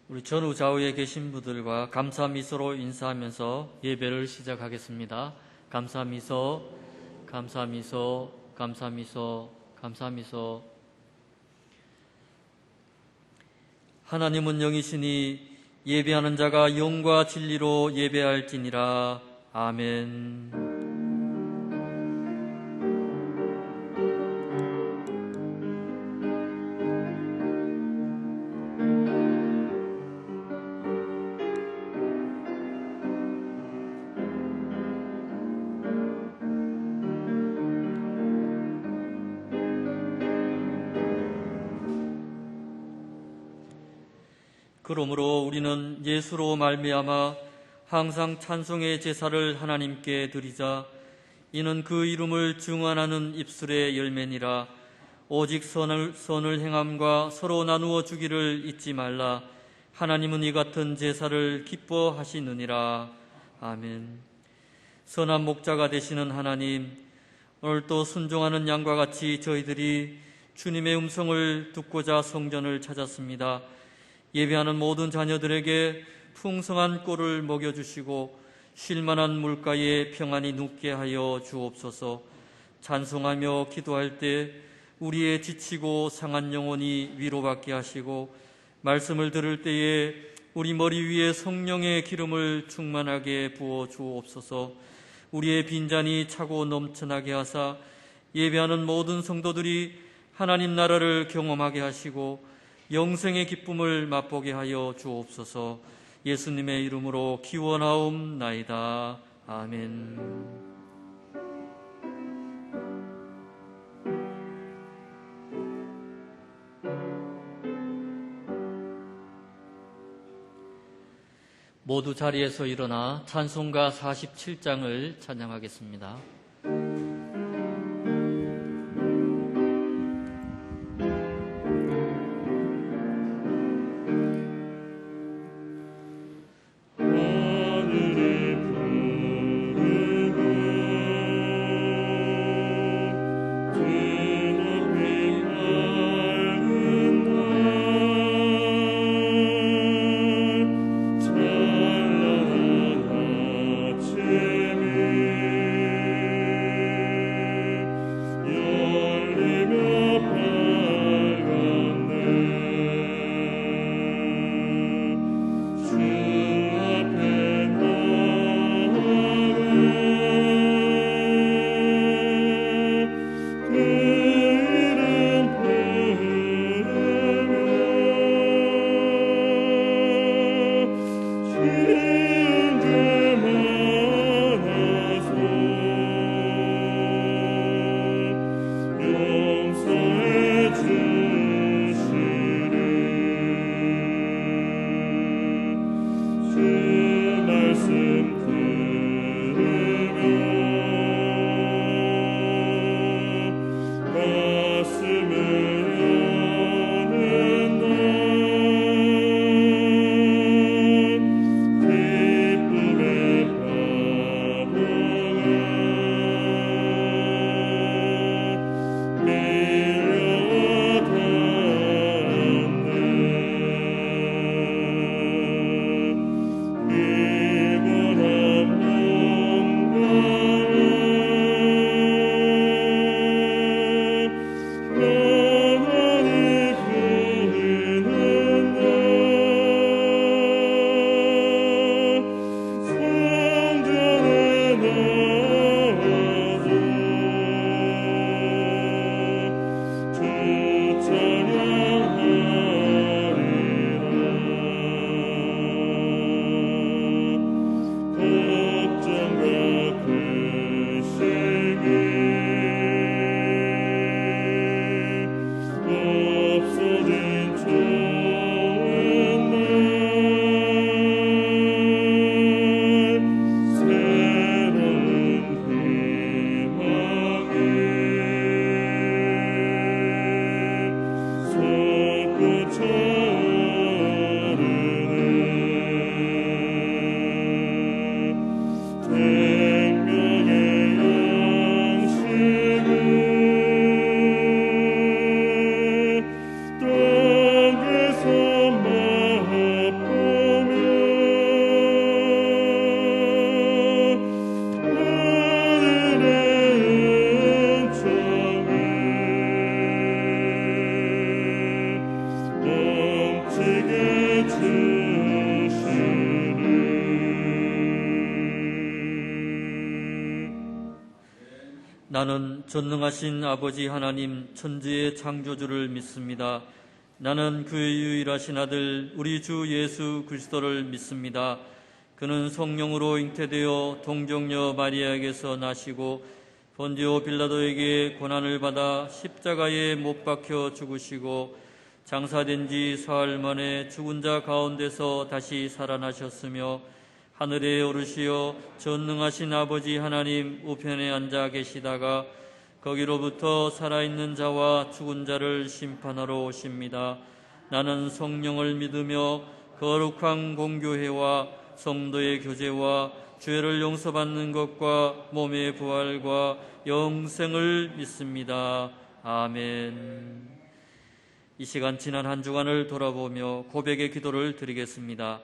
우리 전후 좌우에 계신 분들과 감사 미소로 인사하면서 예배를 시작하겠습니다. 감사 미소, 감사 미소, 감사 미소, 감사 미소. 하나님은 영이시니 예배하는 자가 영과 진리로 예배할지니라. 아멘. 그러므로 우리는 예수로 말미암아 항상 찬송의 제사를 하나님께 드리자. 이는 그 이름을 증언하는 입술의 열매니라. 오직 선을 행함과 서로 나누어 주기를 잊지 말라. 하나님은 이 같은 제사를 기뻐하시느니라. 아멘. 선한 목자가 되시는 하나님, 오늘도 순종하는 양과 같이 저희들이 주님의 음성을 듣고자 성전을 찾았습니다. 예배하는 모든 자녀들에게 풍성한 꼴을 먹여주시고 쉴만한 물가에 평안히 눕게 하여 주옵소서. 찬송하며 기도할 때 우리의 지치고 상한 영혼이 위로받게 하시고, 말씀을 들을 때에 우리 머리 위에 성령의 기름을 충만하게 부어 주옵소서. 우리의 빈잔이 차고 넘쳐나게 하사 예배하는 모든 성도들이 하나님 나라를 경험하게 하시고 영생의 기쁨을 맛보게 하여 주옵소서. 예수님의 이름으로 기원하옵나이다. 아멘. 모두 자리에서 일어나 찬송가 47장을 찬양하겠습니다. 나는 전능하신 아버지 하나님 천지의 창조주를 믿습니다. 나는 그의 유일하신 아들 우리 주 예수 그리스도를 믿습니다. 그는 성령으로 잉태되어 동정녀 마리아에게서 나시고 본디오 빌라도에게 고난을 받아 십자가에 못 박혀 죽으시고 장사된 지 사흘 만에 죽은 자 가운데서 다시 살아나셨으며 하늘에 오르시어 전능하신 아버지 하나님 우편에 앉아 계시다가 거기로부터 살아있는 자와 죽은 자를 심판하러 오십니다. 나는 성령을 믿으며 거룩한 공교회와 성도의 교제와 죄를 용서받는 것과 몸의 부활과 영생을 믿습니다. 아멘. 이 시간 지난 한 주간을 돌아보며 고백의 기도를 드리겠습니다.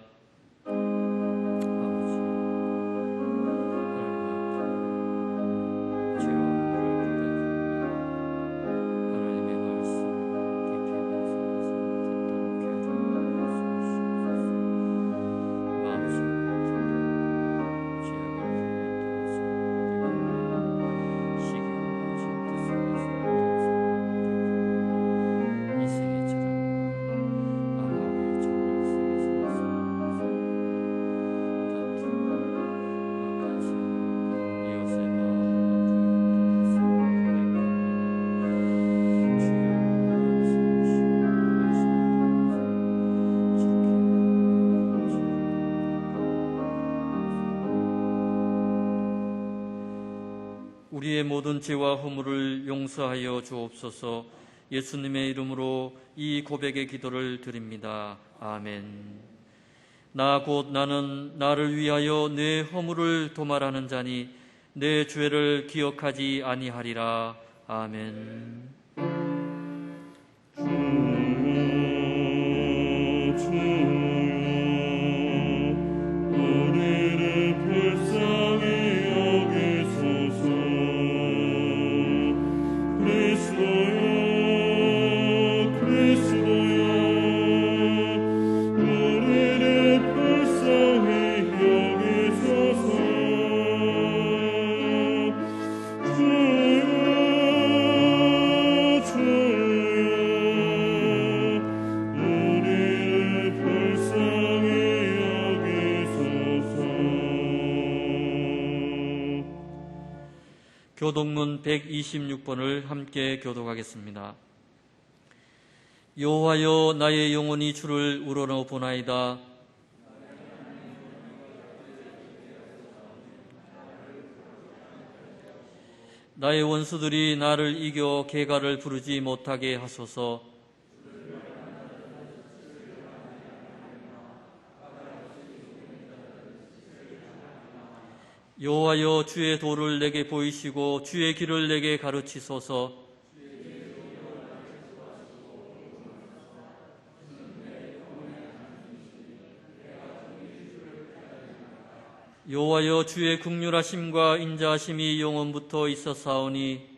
우리의 모든 죄와 허물을 용서하여 주옵소서. 예수님의 이름으로 이 고백의 기도를 드립니다. 아멘. 나 곧 나는 나를 위하여 내 허물을 도말하는 자니 내 죄를 기억하지 아니하리라. 아멘. 교독문 126번을 함께 교독하겠습니다. 여호와여, 나의 영혼이 주를 우러러보나이다. 나의 원수들이 나를 이겨 개가를 부르지 못하게 하소서. 여호와여, 주의 도를 내게 보이시고 주의 길을 내게 가르치소서. 여호와여, 주의 긍휼하심과 인자하심이 영원부터 있었사오니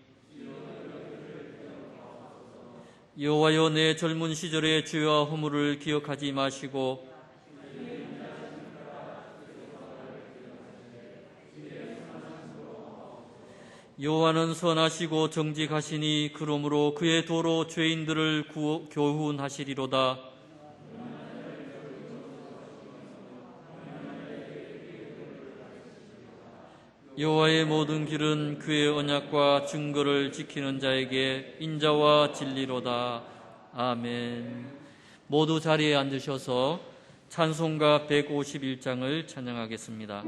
여호와여, 내 젊은 시절의 죄와 허물을 기억하지 마시고 여호와는 선하시고 정직하시니 그러므로 그의 도로 죄인들을 교훈하시리로다. 여호와의 모든 길은 그의 언약과 증거를 지키는 자에게 인자와 진리로다. 아멘. 모두 자리에 앉으셔서 찬송가 151장을 찬양하겠습니다.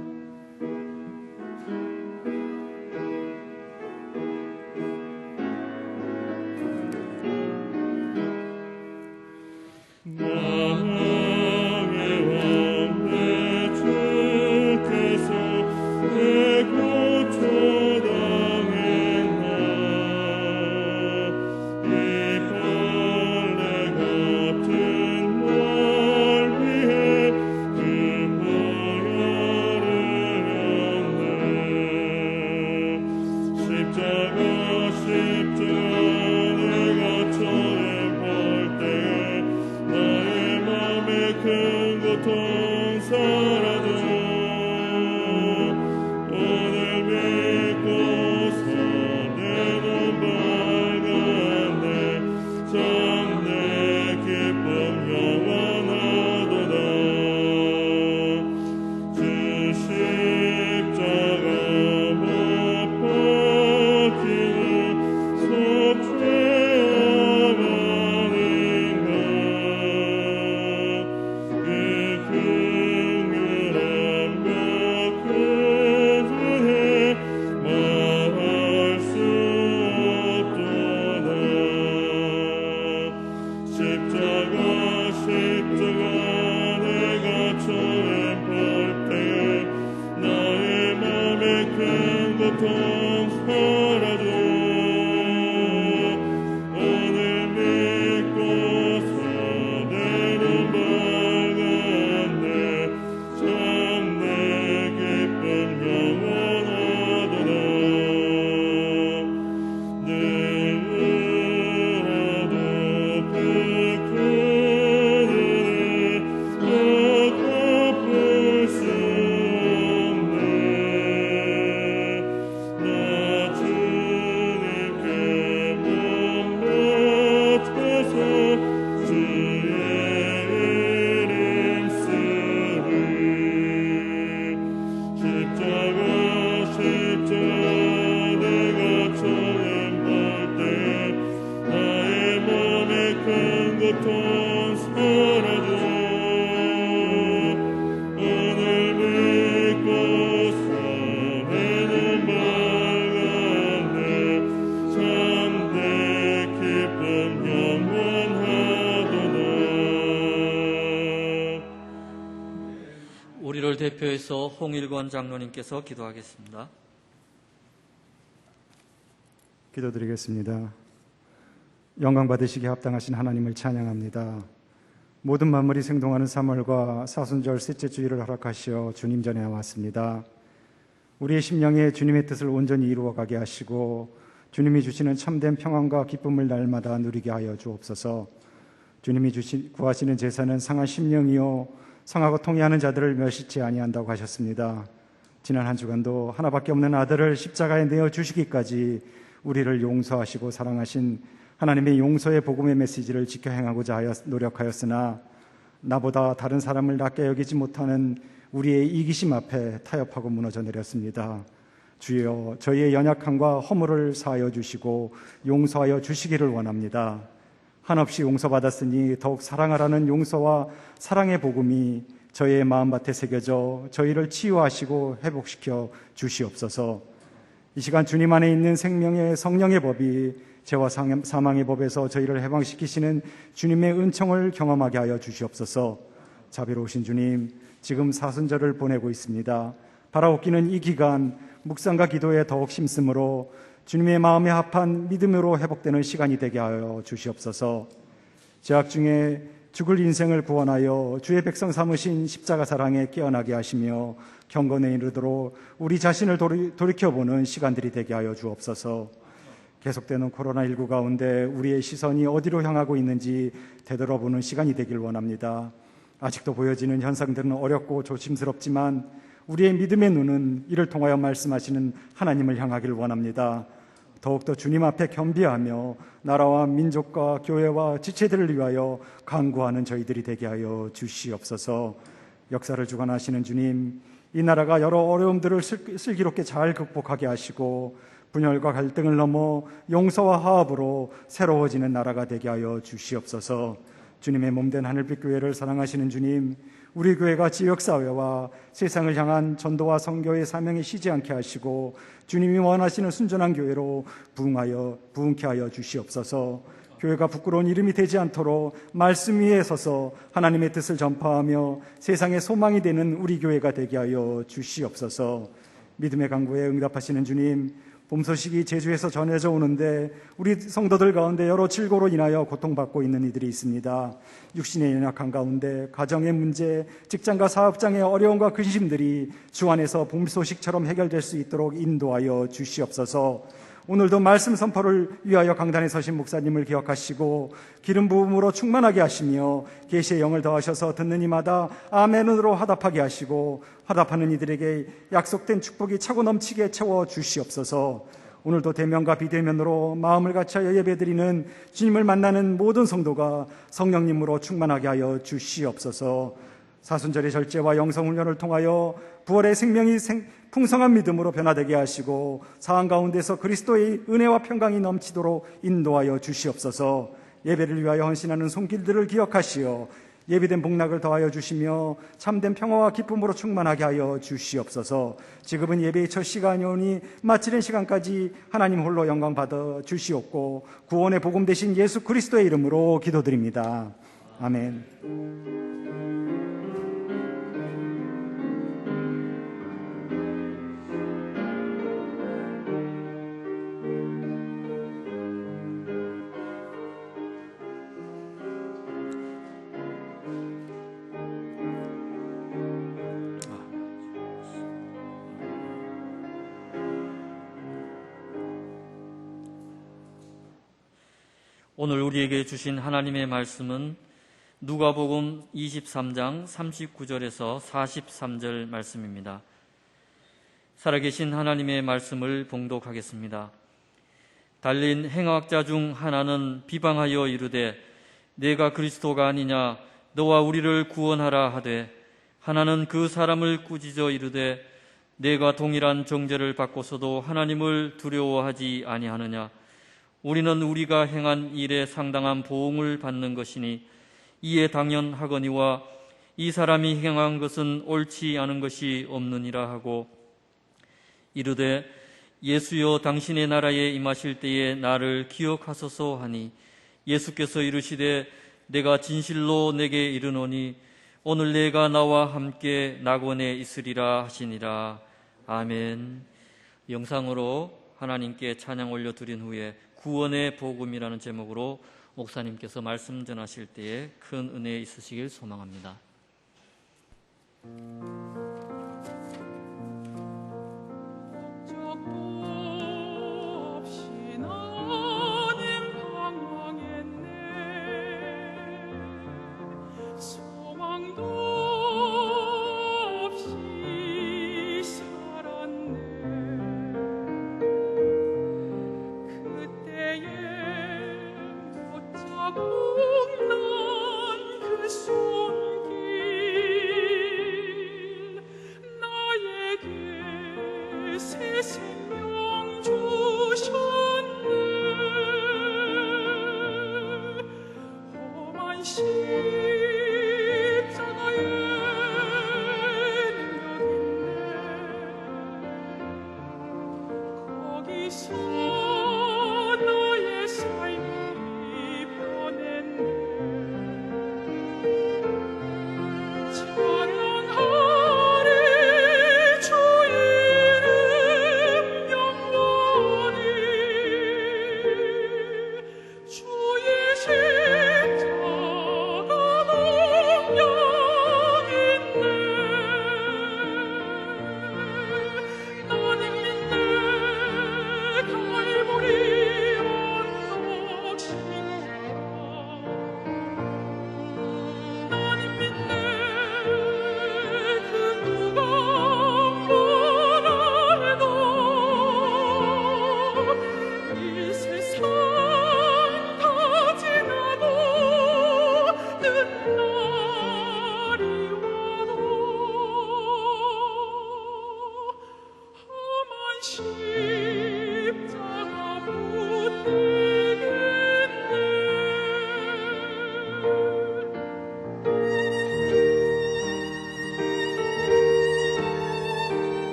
오늘 믿고 사네 고통 사라져 오늘 믿고 사내는 밝았네 참내 기쁨 영원하도다 늘 하도 그 갚을 수 없네 나 주님께 몸 맡아서 주의 이름 쓰리 십자가 내가 처음 볼때 나의 몸에 큰 고통 사라져 오늘 믿고 사내는 밝았네 참내 기쁨 영원하도다 우리를 대표해서 홍일권 장로님께서 기도하겠습니다. 기도드리겠습니다. 영광 받으시기에 합당하신 하나님을 찬양합니다. 모든 만물이 생동하는 3월과 사순절 셋째 주일을 허락하시어 주님 전에 왔습니다. 우리의 심령에 주님의 뜻을 온전히 이루어가게 하시고 주님이 주시는 참된 평안과 기쁨을 날마다 누리게 하여 주옵소서. 주님이 구하시는 제사는 상한 심령이요 상하고 통회하는 자들을 멸시치 아니한다고 하셨습니다. 지난 한 주간도 하나밖에 없는 아들을 십자가에 내어 주시기까지 우리를 용서하시고 사랑하신 하나님의 용서의 복음의 메시지를 지켜 행하고자 하여 노력하였으나 나보다 다른 사람을 낮게 여기지 못하는 우리의 이기심 앞에 타협하고 무너져 내렸습니다. 주여 저희의 연약함과 허물을 사하여 주시고 용서하여 주시기를 원합니다. 한없이 용서받았으니 더욱 사랑하라는 용서와 사랑의 복음이 저희의 마음밭에 새겨져 저희를 치유하시고 회복시켜 주시옵소서. 이 시간 주님 안에 있는 생명의 성령의 법이 죄와 사망의 법에서 저희를 해방시키시는 주님의 은총을 경험하게 하여 주시옵소서. 자비로우신 주님, 지금 사순절을 보내고 있습니다. 바라옵기는 이 기간 묵상과 기도에 더욱 힘쓰므로 주님의 마음에 합한 믿음으로 회복되는 시간이 되게 하여 주시옵소서. 죄악 중에 죽을 인생을 구원하여 주의 백성 삼으신 십자가 사랑에 깨어나게 하시며 경건에 이르도록 우리 자신을 돌이켜보는 시간들이 되게 하여 주옵소서. 계속되는 코로나19 가운데 우리의 시선이 어디로 향하고 있는지 되돌아보는 시간이 되길 원합니다. 아직도 보여지는 현상들은 어렵고 조심스럽지만 우리의 믿음의 눈은 이를 통하여 말씀하시는 하나님을 향하길 원합니다. 더욱더 주님 앞에 겸비하며 나라와 민족과 교회와 지체들을 위하여 간구하는 저희들이 되게 하여 주시옵소서. 역사를 주관하시는 주님, 이 나라가 여러 어려움들을 슬기롭게 잘 극복하게 하시고 분열과 갈등을 넘어 용서와 화합으로 새로워지는 나라가 되게 하여 주시옵소서. 주님의 몸된 하늘빛 교회를 사랑하시는 주님, 우리 교회가 지역사회와 세상을 향한 전도와 선교의 사명에 쉬지 않게 하시고 주님이 원하시는 순전한 교회로 부흥케 하여 주시옵소서. 교회가 부끄러운 이름이 되지 않도록 말씀 위에 서서 하나님의 뜻을 전파하며 세상의 소망이 되는 우리 교회가 되게 하여 주시옵소서. 믿음의 간구에 응답하시는 주님, 봄 소식이 제주에서 전해져 오는데 우리 성도들 가운데 여러 질고로 인하여 고통받고 있는 이들이 있습니다. 육신의 연약한 가운데 가정의 문제, 직장과 사업장의 어려움과 근심들이 주 안에서 봄 소식처럼 해결될 수 있도록 인도하여 주시옵소서. 오늘도 말씀 선포를 위하여 강단에 서신 목사님을 기억하시고 기름 부음으로 충만하게 하시며 계시의 영을 더하셔서 듣는 이마다 아멘으로 화답하게 하시고 화답하는 이들에게 약속된 축복이 차고 넘치게 채워 주시옵소서. 오늘도 대면과 비대면으로 마음을 같이하여 예배드리는 주님을 만나는 모든 성도가 성령님으로 충만하게 하여 주시옵소서. 사순절의 절제와 영성훈련을 통하여 부활의 생명이 풍성한 믿음으로 변화되게 하시고 사한 가운데서 그리스도의 은혜와 평강이 넘치도록 인도하여 주시옵소서. 예배를 위하여 헌신하는 손길들을 기억하시어 예비된 복락을 더하여 주시며 참된 평화와 기쁨으로 충만하게 하여 주시옵소서. 지금은 예배의 첫 시간이 오니 마치는 시간까지 하나님 홀로 영광 받아 주시옵고 구원의 복음 되신 예수 그리스도의 이름으로 기도드립니다. 아멘. 오늘 우리에게 주신 하나님의 말씀은 누가복음 23장 39절에서 43절 말씀입니다. 살아계신 하나님의 말씀을 봉독하겠습니다. 달린 행악자 중 하나는 비방하여 이르되 내가 그리스도가 아니냐 너와 우리를 구원하라 하되, 하나는 그 사람을 꾸짖어 이르되 내가 동일한 정죄를 받고서도 하나님을 두려워하지 아니하느냐. 우리는 우리가 행한 일에 상당한 보응을 받는 것이니 이에 당연하거니와 이 사람이 행한 것은 옳지 않은 것이 없느니라 하고 이르되 예수여 당신의 나라에 임하실 때에 나를 기억하소서 하니, 예수께서 이르시되 내가 진실로 내게 이르노니 오늘 내가 나와 함께 낙원에 있으리라 하시니라. 아멘. 영상으로 하나님께 찬양 올려드린 후에 구원의 복음이라는 제목으로 목사님께서 말씀 전하실 때에 큰 은혜 있으시길 소망합니다.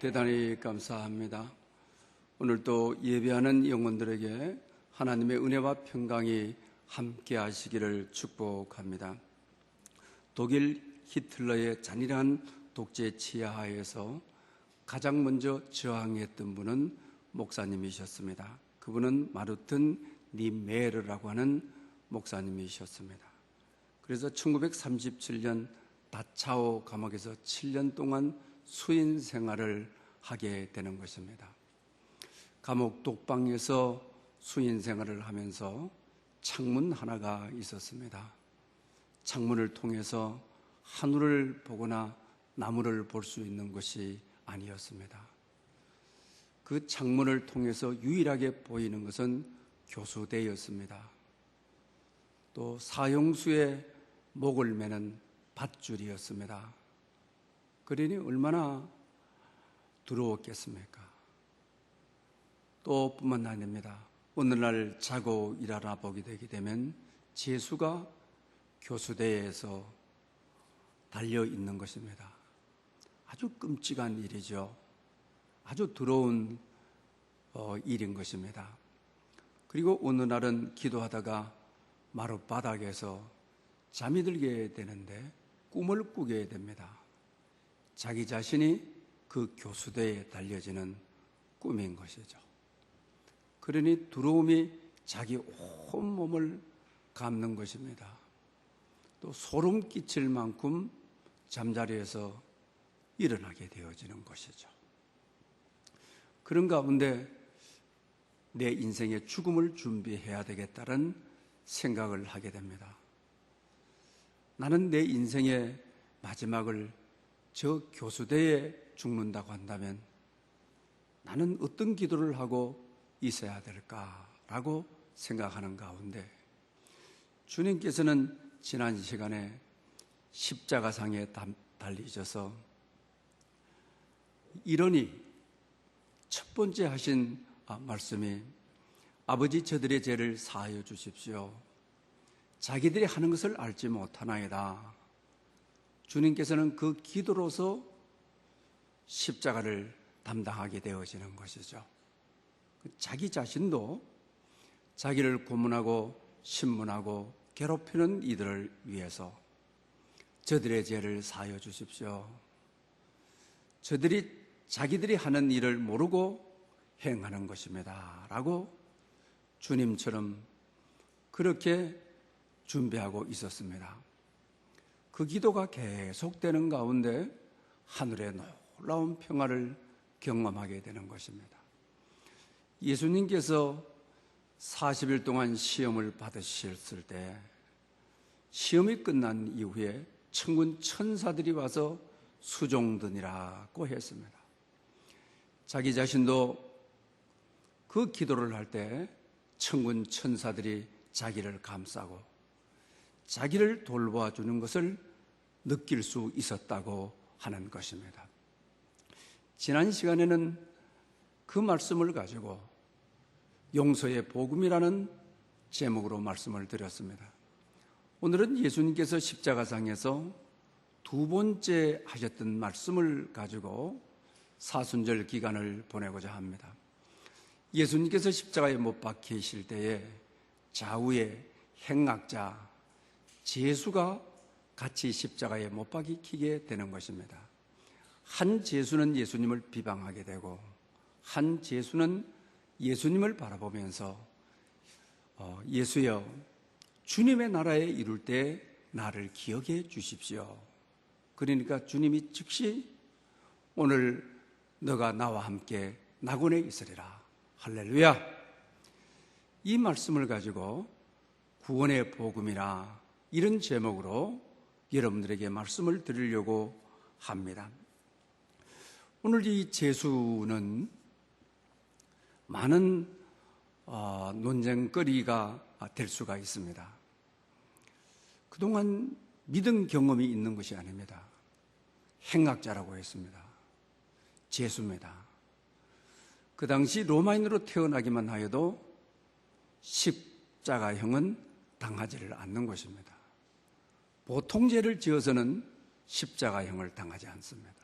대단히 감사합니다. 오늘도 예배하는 영혼들에게 하나님의 은혜와 평강이 함께 하시기를 축복합니다. 독일 히틀러의 잔인한 독재 치하하에서 가장 먼저 저항했던 분은 목사님이셨습니다. 그분은 마르튼 니메르라고 하는 목사님이셨습니다. 그래서 1937년 다차오 감옥에서 7년 동안 수인 생활을 하게 되는 것입니다. 감옥 독방에서 수인 생활을 하면서 창문 하나가 있었습니다. 창문을 통해서 하늘을 보거나 나무를 볼 수 있는 것이 아니었습니다. 그 창문을 통해서 유일하게 보이는 것은 교수대였습니다. 또 사형수의 목을 매는 밧줄이었습니다. 그러니 얼마나 두려웠겠습니까? 또 뿐만 아닙니다. 어느 날 자고 일어나 보게 되게 되면 제수가 교수대에서 달려 있는 것입니다. 아주 끔찍한 일이죠. 아주 더러운 일인 것입니다. 그리고 어느 날은 기도하다가 마룻바닥에서 잠이 들게 되는데 꿈을 꾸게 됩니다. 자기 자신이 그 교수대에 달려지는 꿈인 것이죠. 그러니 두려움이 자기 온몸을 감는 것입니다. 또 소름 끼칠 만큼 잠자리에서 일어나게 되어지는 것이죠. 그런 가운데 내 인생의 죽음을 준비해야 되겠다는 생각을 하게 됩니다. 나는 내 인생의 마지막을 저 교수대에 죽는다고 한다면 나는 어떤 기도를 하고 있어야 될까라고 생각하는 가운데 주님께서는 지난 시간에 십자가상에 달리셔서 이러니 첫 번째 하신 말씀이 아버지 저들의 죄를 사하여 주십시오. 자기들이 하는 것을 알지 못하나이다. 주님께서는 그 기도로서 십자가를 담당하게 되어지는 것이죠. 자기 자신도 자기를 고문하고 신문하고 괴롭히는 이들을 위해서 저들의 죄를 사하여 주십시오. 저들이 자기들이 하는 일을 모르고 행하는 것입니다. 라고 주님처럼 그렇게 준비하고 있었습니다. 그 기도가 계속되는 가운데 하늘의 놀라운 평화를 경험하게 되는 것입니다. 예수님께서 40일 동안 시험을 받으셨을 때 시험이 끝난 이후에 천군 천사들이 와서 수종드니라고 했습니다. 자기 자신도 그 기도를 할 때 천군 천사들이 자기를 감싸고 자기를 돌보아주는 것을 느낄 수 있었다고 하는 것입니다. 지난 시간에는 그 말씀을 가지고 용서의 복음이라는 제목으로 말씀을 드렸습니다. 오늘은 예수님께서 십자가상에서 두 번째 하셨던 말씀을 가지고 사순절 기간을 보내고자 합니다. 예수님께서 십자가에 못 박히실 때에 좌우에 행악자 제수가 같이 십자가에 못 박히게 되는 것입니다. 한 제수는 예수님을 비방하게 되고 한 제수는 예수님을 바라보면서 예수여 주님의 나라에 이룰 때 나를 기억해 주십시오. 그러니까 주님이 즉시 오늘 너가 나와 함께 낙원에 있으리라. 할렐루야. 이 말씀을 가지고 구원의 복음이라 이런 제목으로 여러분들에게 말씀을 드리려고 합니다. 오늘 이 제수는 많은 논쟁거리가 될 수가 있습니다. 그동안 믿은 경험이 있는 것이 아닙니다. 행악자라고 했습니다. 제수입니다. 그 당시 로마인으로 태어나기만 하여도 십자가형은 당하지를 않는 것입니다. 보통 죄를 지어서는 십자가형을 당하지 않습니다.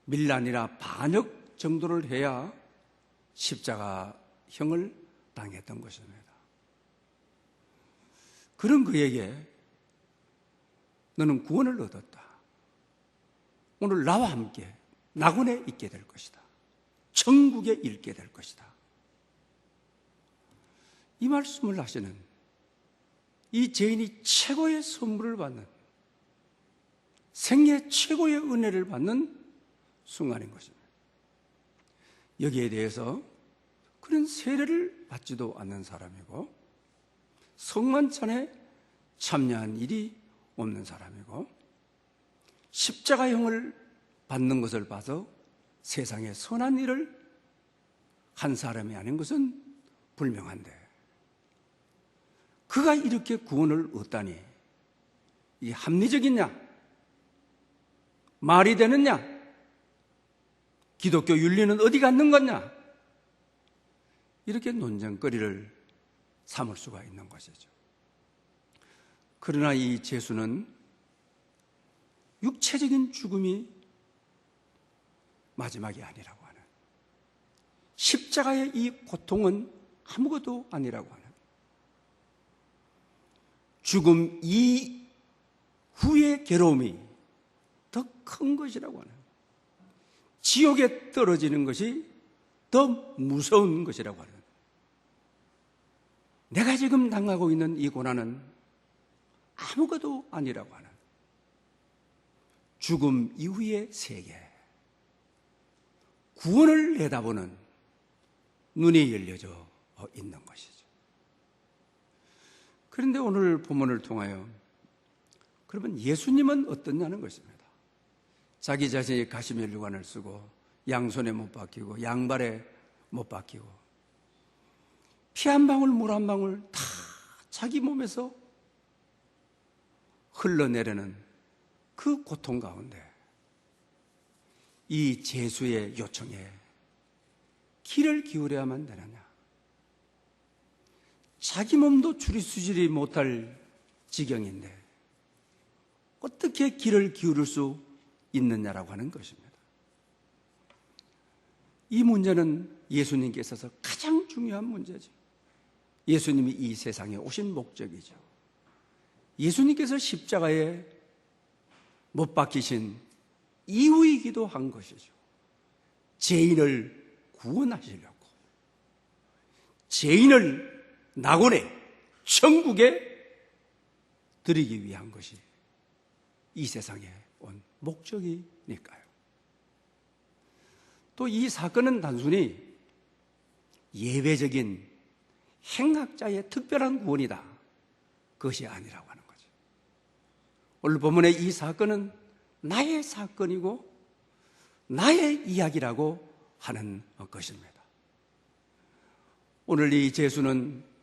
밀란이나 반역 정도를 해야 십자가형을 당했던 것입니다. 그런 그에게 너는 구원을 얻었다. 오늘 나와 함께 낙원에 있게 될 것이다. 천국에 있게 될 것이다. 이 말씀을 하시는 이 죄인이 최고의 선물을 받는, 생애 최고의 은혜를 받는 순간인 것입니다. 여기에 대해서 그런 세례를 받지도 않는 사람이고 성만찬에 참여한 일이 없는 사람이고 십자가형을 받는 것을 봐서 세상에 선한 일을 한 사람이 아닌 것은 분명한데 그가 이렇게 구원을 얻다니 이 합리적이냐? 말이 되느냐? 기독교 윤리는 어디 갔는 거냐? 이렇게 논쟁거리를 삼을 수가 있는 것이죠. 그러나 이 예수는 육체적인 죽음이 마지막이 아니라고 하는, 십자가의 이 고통은 아무것도 아니라고 하는, 죽음 이후의 괴로움이 더 큰 것이라고 하는, 지옥에 떨어지는 것이 더 무서운 것이라고 하는, 내가 지금 당하고 있는 이 고난은 아무것도 아니라고 하는 죽음 이후의 세계, 구원을 내다보는 눈이 열려져 있는 것이죠. 그런데 오늘 본문을 통하여 그러면 예수님은 어떻냐는 것입니다. 자기 자신이 가시멜류관을 쓰고 양손에 못 박히고 양발에 못 박히고 피 한 방울 물 한 방울 다 자기 몸에서 흘러내리는 그 고통 가운데 이 제수의 요청에 귀를 기울여야만 되느냐? 자기 몸도 추리수질이 못할 지경인데 어떻게 귀를 기울일 수 있느냐라고 하는 것입니다. 이 문제는 예수님께 있어서 가장 중요한 문제죠. 예수님이 이 세상에 오신 목적이죠. 예수님께서 십자가에 못 박히신 이후이기도 한 것이죠. 죄인을 구원하시려고, 죄인을 낙원에 천국에 드리기 위한 것이 이 세상에 온 목적이니까요. 또 이 사건은 단순히 예외적인 행악자의 특별한 구원이다, 그것이 아니라고 하는 거죠. 오늘 본문의 이 사건은 나의 사건이고 나의 이야기라고 하는 것입니다. 오늘 이 예수는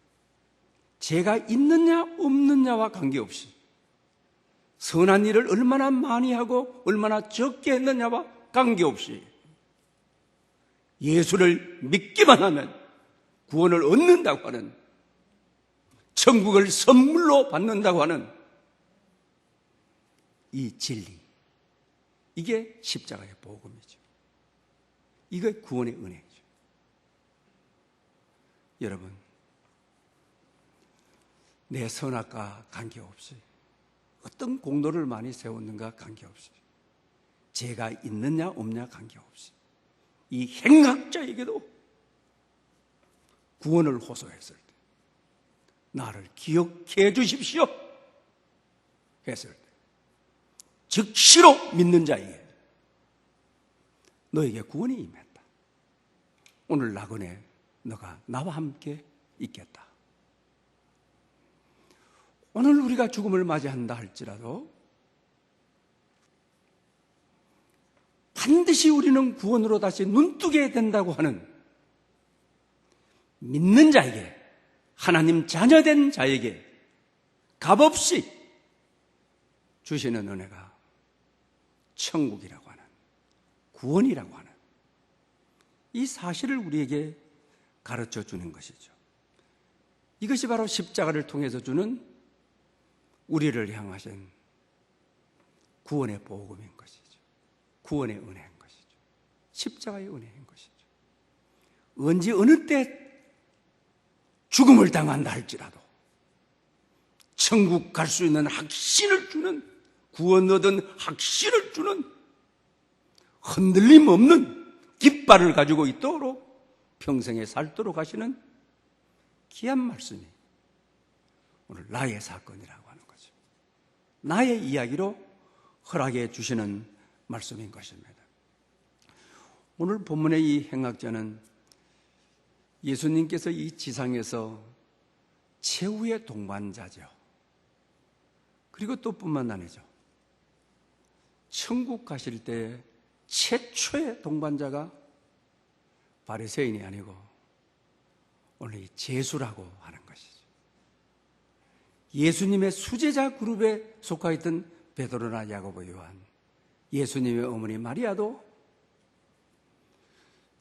죄가 있느냐 없느냐와 관계없이 선한 일을 얼마나 많이 하고 얼마나 적게 했느냐와 관계없이 예수를 믿기만 하면 구원을 얻는다고 하는, 천국을 선물로 받는다고 하는 이 진리, 이게 십자가의 복음이죠. 이게 구원의 은혜죠. 여러분, 내 선악과 관계없이 어떤 공로를 많이 세웠는가 관계없이 죄가 있느냐 없냐 관계없이 이 행악자에게도 구원을 호소했을 때, 나를 기억해 주십시오 했을 때 즉시로 믿는 자에게 너에게 구원이 임했다. 오늘 낙원에 너가 나와 함께 있겠다. 오늘 우리가 죽음을 맞이한다 할지라도 반드시 우리는 구원으로 다시 눈뜨게 된다고 하는 믿는 자에게, 하나님 자녀된 자에게 값없이 주시는 은혜가 천국이라고 하는, 구원이라고 하는 이 사실을 우리에게 가르쳐 주는 것이죠. 이것이 바로 십자가를 통해서 주는 우리를 향하신 구원의 복음인 것이죠. 구원의 은혜인 것이죠. 십자가의 은혜인 것이죠. 언제 어느 때 죽음을 당한다 할지라도 천국 갈 수 있는 확신을 주는, 구원 얻은 확신을 주는, 흔들림 없는 깃발을 가지고 있도록 평생에 살도록 하시는 귀한 말씀이 오늘 나의 사건이라고 하는 거죠. 나의 이야기로 허락해 주시는 말씀인 것입니다. 오늘 본문의 이 행악자는 예수님께서 이 지상에서 최후의 동반자죠. 그리고 또 뿐만 아니죠. 천국 가실 때 최초의 동반자가 바리새인이 아니고 오늘 이 제수라고 하는 것이죠. 예수님의 수제자 그룹에 속하였던 베드로나 야고보 요한, 예수님의 어머니 마리아도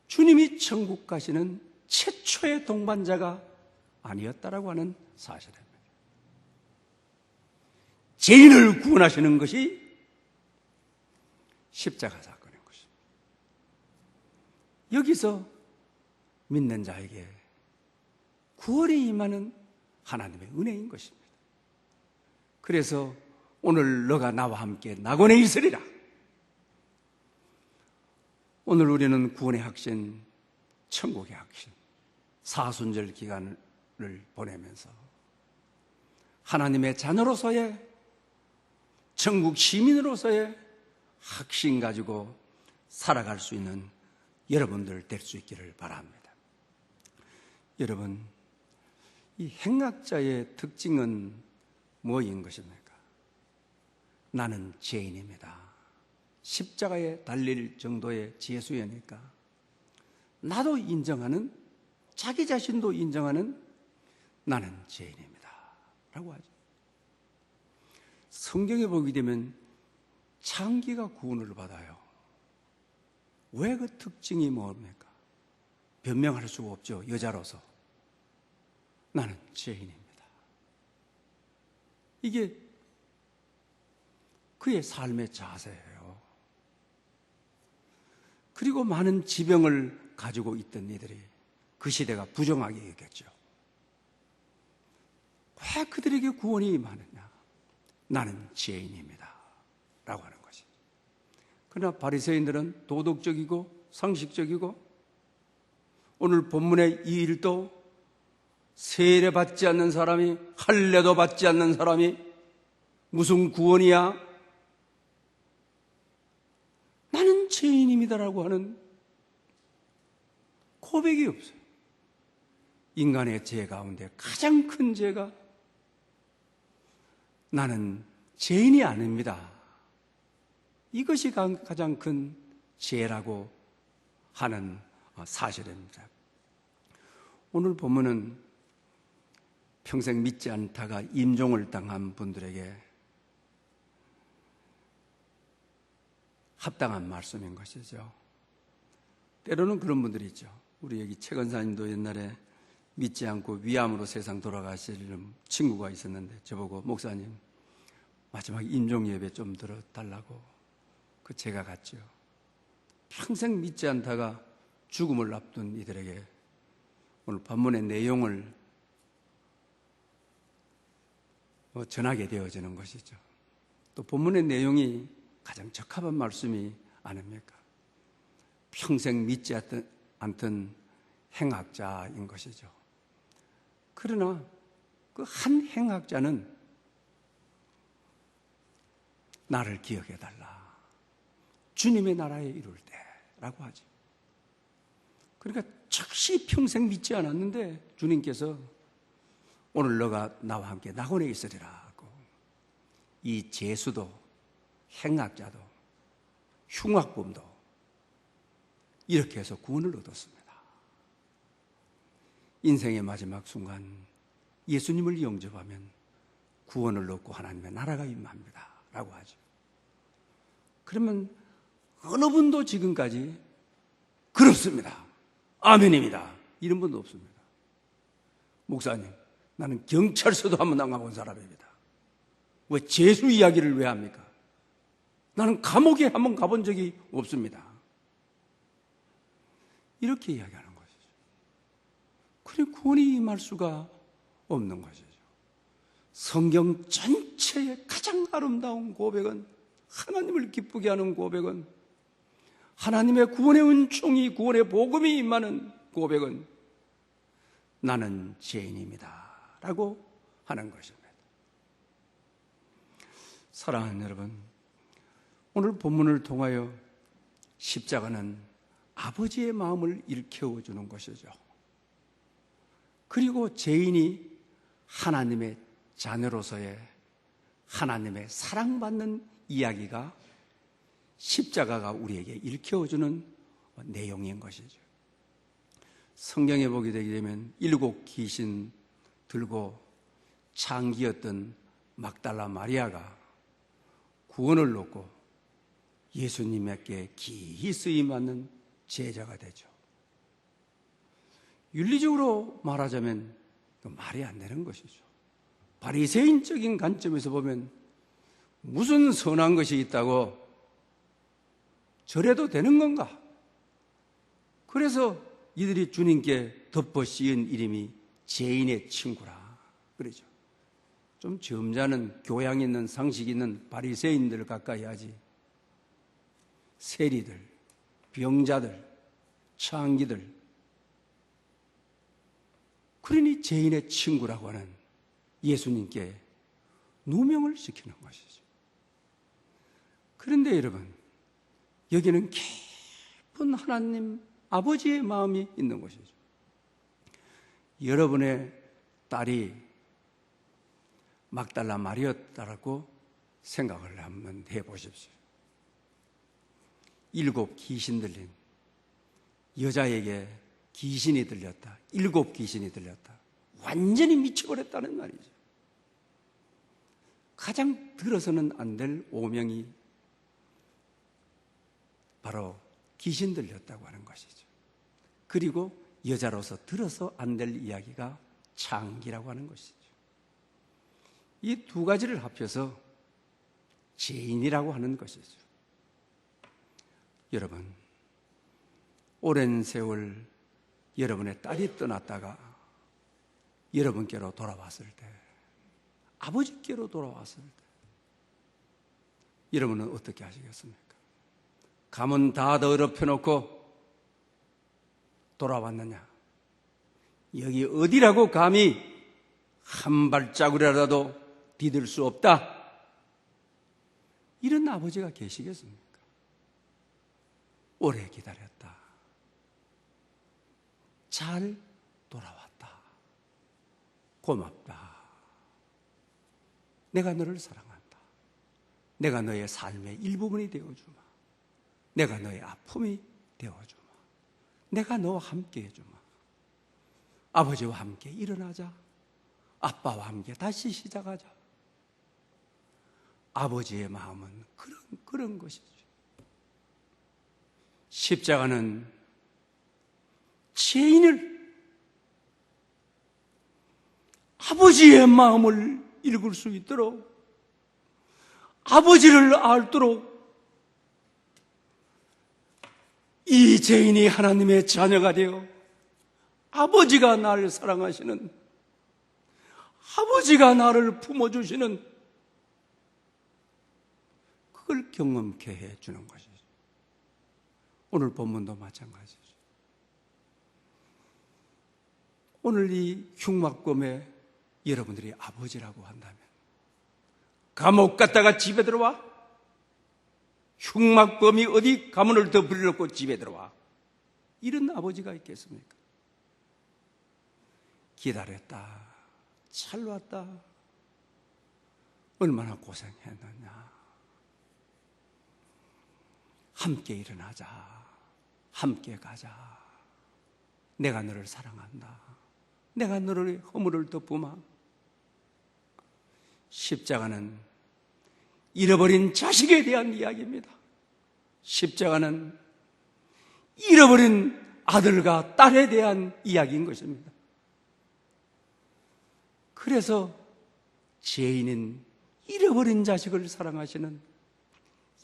주님이 천국 가시는 최초의 동반자가 아니었다라고 하는 사실입니다. 죄인을 구원하시는 것이 십자가 사건인 것입니다. 여기서 믿는 자에게 구원이 임하는 하나님의 은혜인 것입니다. 그래서 오늘 너가 나와 함께 낙원에 있으리라. 오늘 우리는 구원의 확신, 천국의 확신, 사순절 기간을 보내면서 하나님의 자녀로서의, 천국 시민으로서의 확신 가지고 살아갈 수 있는 여러분들 될 수 있기를 바랍니다. 여러분, 이 행악자의 특징은 뭐인 것입니까? 나는 죄인입니다. 십자가에 달릴 정도의 죄수였으니까 나도 인정하는, 자기 자신도 인정하는 나는 죄인입니다 라고 하죠. 성경에 보게 되면 창기가 구원을 받아요. 왜 그 특징이 뭡니까? 변명할 수가 없죠. 여자로서 나는 죄인입니다. 이게 그의 삶의 자세예요. 그리고 많은 지병을 가지고 있던 이들이 그 시대가 부정하게 여겼죠. 왜 그들에게 구원이 임하느냐? 나는 죄인입니다 라고 하는 것이. 그러나 바리새인들은 도덕적이고 상식적이고 오늘 본문의 이 일도 세례 받지 않는 사람이, 할례도 받지 않는 사람이 무슨 구원이야? 나는 죄인입니다라고 하는 고백이 없어요. 인간의 죄 가운데 가장 큰 죄가 나는 죄인이 아닙니다. 이것이 가장 큰 죄라고 하는 사실입니다. 오늘 본문은 평생 믿지 않다가 임종을 당한 분들에게 합당한 말씀인 것이죠. 때로는 그런 분들이 있죠. 우리 여기 최건사님도 옛날에 믿지 않고 위암으로 세상 돌아가시는 친구가 있었는데 저보고 목사님 마지막 임종 예배 좀 들어달라고 그 제가 갔죠. 평생 믿지 않다가 죽음을 앞둔 이들에게 오늘 본문의 내용을 전하게 되어지는 것이죠. 또 본문의 내용이 가장 적합한 말씀이 아닙니까? 평생 믿지 않던 행악자인 것이죠. 그러나 그 한 행악자는 나를 기억해달라. 주님의 나라에 이룰 때라고 하죠. 그러니까 즉시 평생 믿지 않았는데 주님께서 오늘 너가 나와 함께 낙원에 있으리라 하고 이 제수도 행악자도 흉악범도 이렇게 해서 구원을 얻었습니다. 인생의 마지막 순간 예수님을 영접하면 구원을 얻고 하나님의 나라가 임합니다 라고 하죠. 그러면 어느 분도 지금까지 그렇습니다, 아멘입니다 이런 분도 없습니다. 목사님, 나는 경찰서도 한 번도 안 가본 사람입니다. 왜 제수 이야기를 왜 합니까? 나는 감옥에 한 번 가본 적이 없습니다. 이렇게 이야기하는 것이죠. 그래 구원이 임할 수가 없는 것이죠. 성경 전체의 가장 아름다운 고백은, 하나님을 기쁘게 하는 고백은, 하나님의 구원의 은총이, 구원의 복음이 임하는 고백은 나는 죄인입니다 라고 하는 것입니다. 사랑하는 여러분, 오늘 본문을 통하여 십자가는 아버지의 마음을 일깨워주는 것이죠. 그리고 죄인이 하나님의 자녀로서의 하나님의 사랑받는 이야기가 십자가가 우리에게 일깨워주는 내용인 것이죠. 성경에 보게 되게 되면 7 귀신 들고 창기였던 막달라 마리아가 구원을 얻고 예수님에게 기히 쓰임받는 제자가 되죠. 윤리적으로 말하자면 말이 안 되는 것이죠. 바리새인적인 관점에서 보면 무슨 선한 것이 있다고 저래도 되는 건가? 그래서 이들이 주님께 덮어 씌운 이름이 죄인의 친구라 그러죠. 좀 점잖은 교양 있는 상식 있는 바리새인들을 가까이 하지, 세리들, 병자들, 창기들, 그러니 죄인의 친구라고 하는 예수님께 누명을 시키는 것이죠. 그런데 여러분, 여기는 깊은 하나님 아버지의 마음이 있는 것이죠. 여러분의 딸이 막달라 마리였다라고 생각을 한번 해보십시오. 7 귀신 들린 여자에게 귀신이 들렸다. 7 귀신이 들렸다. 완전히 미쳐버렸다는 말이죠. 가장 들어서는 안 될 오명이 바로 귀신 들렸다고 하는 것이죠. 그리고 여자로서 들어서 안 될 이야기가 창기라고 하는 것이죠. 이 두 가지를 합쳐서 죄인이라고 하는 것이죠. 여러분, 오랜 세월 여러분의 딸이 떠났다가 여러분께로 돌아왔을 때, 아버지께로 돌아왔을 때 여러분은 어떻게 하시겠습니까? 가문 다 더럽혀놓고 돌아왔느냐? 여기 어디라고 감히 한 발자국이라도 디딜 수 없다, 이런 아버지가 계시겠습니까? 오래 기다렸다, 잘 돌아왔다, 고맙다, 내가 너를 사랑한다, 내가 너의 삶의 일부분이 되어주마, 내가 너의 아픔이 되어주마, 내가 너와 함께 해주마, 아버지와 함께 일어나자, 아빠와 함께 다시 시작하자. 아버지의 마음은 그런 것이죠. 십자가는 죄인을 아버지의 마음을 읽을 수 있도록, 아버지를 알도록 이 죄인이 하나님의 자녀가 되어 아버지가 나를 사랑하시는, 아버지가 나를 품어주시는 그걸 경험케 해주는 것이죠. 오늘 본문도 마찬가지죠. 오늘 이 흉막범에 여러분들이 아버지라고 한다면, 감옥 갔다가 집에 들어와? 흉막범이 어디 가문을 더 불러놓고 집에 들어와? 이런 아버지가 있겠습니까? 기다렸다, 잘 왔다, 얼마나 고생했느냐, 함께 일어나자, 함께 가자, 내가 너를 사랑한다, 내가 너를 허물을 덮으마. 십자가는 잃어버린 자식에 대한 이야기입니다. 십자가는 잃어버린 아들과 딸에 대한 이야기인 것입니다. 그래서 죄인인 잃어버린 자식을 사랑하시는,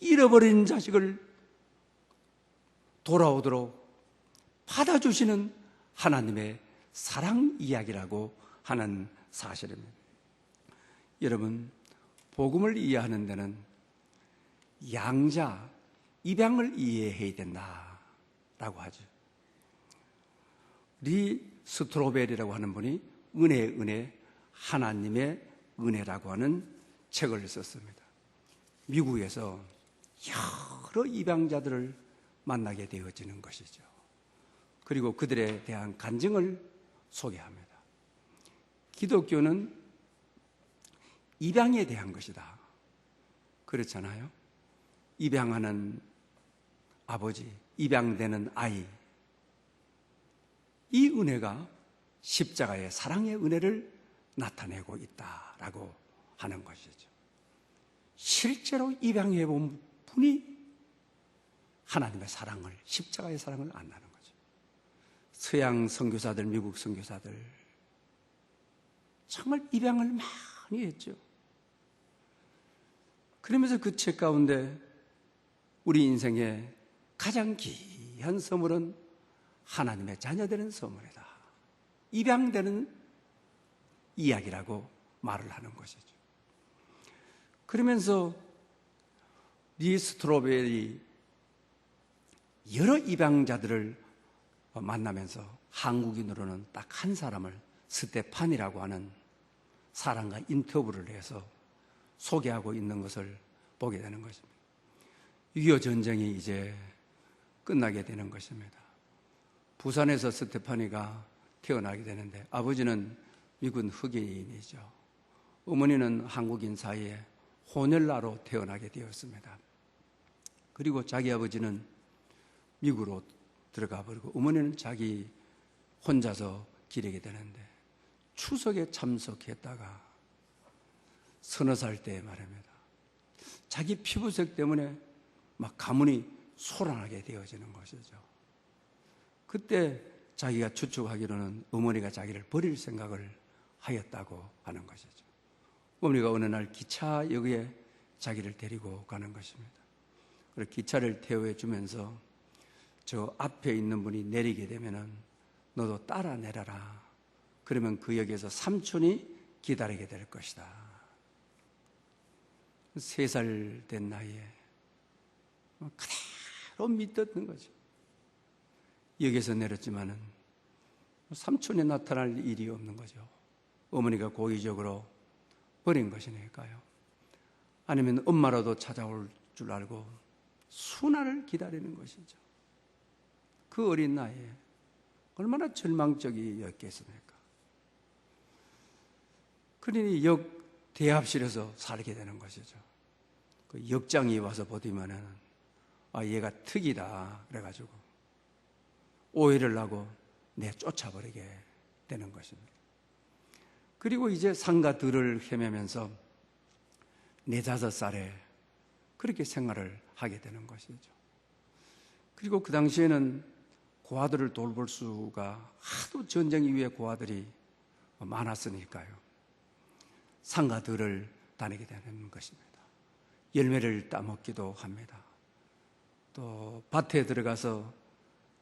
잃어버린 자식을 돌아오도록 받아주시는 하나님의 사랑 이야기라고 하는 사실입니다. 여러분, 복음을 이해하는 데는 양자, 입양을 이해해야 된다라고 하죠. 리 스트로벨이라고 하는 분이 은혜, 하나님의 은혜라고 하는 책을 썼습니다. 미국에서 여러 입양자들을 만나게 되어지는 것이죠. 그리고 그들에 대한 간증을 소개합니다. 기독교는 입양에 대한 것이다. 그렇잖아요. 입양하는 아버지, 입양되는 아이, 이 은혜가 십자가의 사랑의 은혜를 나타내고 있다라고 하는 것이죠. 실제로 입양해 본 분이 하나님의 사랑을, 십자가의 사랑을 안다는 거죠. 서양 선교사들, 미국 선교사들 정말 입양을 많이 했죠. 그러면서 그 책 가운데 우리 인생의 가장 귀한 선물은 하나님의 자녀되는 선물이다. 입양되는 이야기라고 말을 하는 것이죠. 그러면서 리 스트로벨이 여러 입양자들을 만나면서 한국인으로는 딱 한 사람을 스테판이라고 하는 사람과 인터뷰를 해서 소개하고 있는 것을 보게 되는 것입니다. 6.25 전쟁이 이제 끝나게 되는 것입니다. 부산에서 스테파니가 태어나게 되는데 아버지는 미군 흑인이죠. 어머니는 한국인 사이에 호넬라로 태어나게 되었습니다. 그리고 자기 아버지는 미국으로 들어가 버리고 어머니는 자기 혼자서 기르게 되는데 추석에 참석했다가 서너 살 때 말입니다. 자기 피부색 때문에 막 가문이 소란하게 되어지는 것이죠. 그때 자기가 추측하기로는 어머니가 자기를 버릴 생각을 하였다고 하는 것이죠. 어머니가 어느 날 기차역에 자기를 데리고 가는 것입니다. 그리고 기차를 태워해 주면서 저 앞에 있는 분이 내리게 되면은 너도 따라 내려라. 그러면 그 역에서 삼촌이 기다리게 될 것이다. 3살 된 나이에 그대로 믿었던 거죠. 역에서 내렸지만은 삼촌이 나타날 일이 없는 거죠. 어머니가 고의적으로 버린 것이니까요. 아니면 엄마라도 찾아올 줄 알고 수날을 기다리는 것이죠. 그 어린 나이에 얼마나 절망적이었겠습니까? 그러니 역 대합실에서 살게 되는 것이죠. 그 역장이 와서 보더니만은 얘가 특이다 그래가지고 오해를 하고 쫓아버리게 되는 것입니다. 그리고 이제 상가 들을 헤매면서 4, 5살에 그렇게 생활을 하게 되는 것이죠. 그리고 그 당시에는 고아들을 돌볼 수가 하도 전쟁 이후에 고아들이 많았으니까요. 상가들을 다니게 되는 것입니다. 열매를 따먹기도 합니다. 또 밭에 들어가서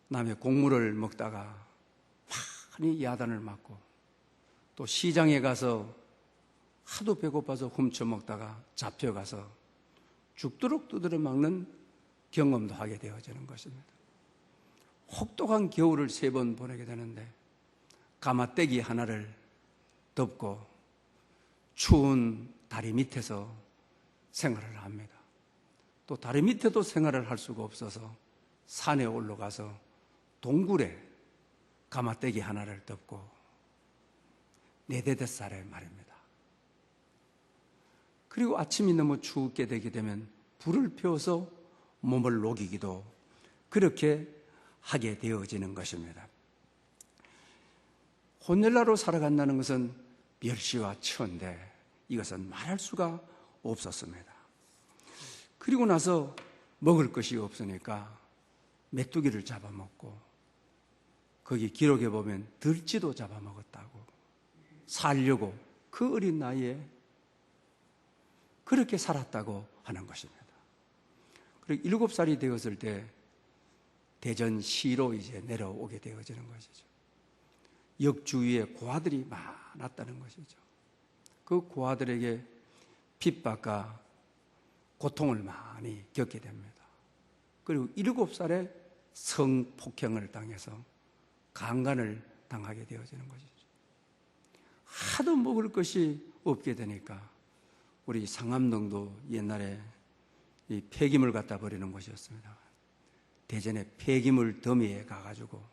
남의 곡물을 먹다가 많이 야단을 맞고 또 시장에 가서 하도 배고파서 훔쳐먹다가 잡혀가서 죽도록 두드려 막는 경험도 하게 되어지는 것입니다. 혹독한 겨울을 3번 보내게 되는데 가마떼기 하나를 덮고 추운 다리 밑에서 생활을 합니다. 또 다리 밑에도 생활을 할 수가 없어서 산에 올라가서 동굴에 가마떼기 하나를 덮고 4, 5살에 말입니다. 그리고 아침이 너무 춥게 되게 되면 불을 피워서 몸을 녹이기도 그렇게 하게 되어지는 것입니다. 혼혈라로 살아간다는 것은 멸시와 처인데 이것은 말할 수가 없었습니다. 그리고 나서 먹을 것이 없으니까 메뚜기를 잡아먹고 거기 기록에 보면 들쥐도 잡아먹었다고 살려고 그 어린 나이에 그렇게 살았다고 하는 것입니다. 그리고 7살이 되었을 때 대전시로 이제 내려오게 되어지는 것이죠. 역 주위에 고아들이 많았다는 것이죠. 그 고아들에게 핍박과 고통을 많이 겪게 됩니다. 그리고 7살에 성폭행을 당해서 강간을 당하게 되어지는 것이죠. 하도 먹을 것이 없게 되니까 우리 상암동도 옛날에 이 폐기물 갖다 버리는 곳이었습니다. 대전에 폐기물 더미에 가가지고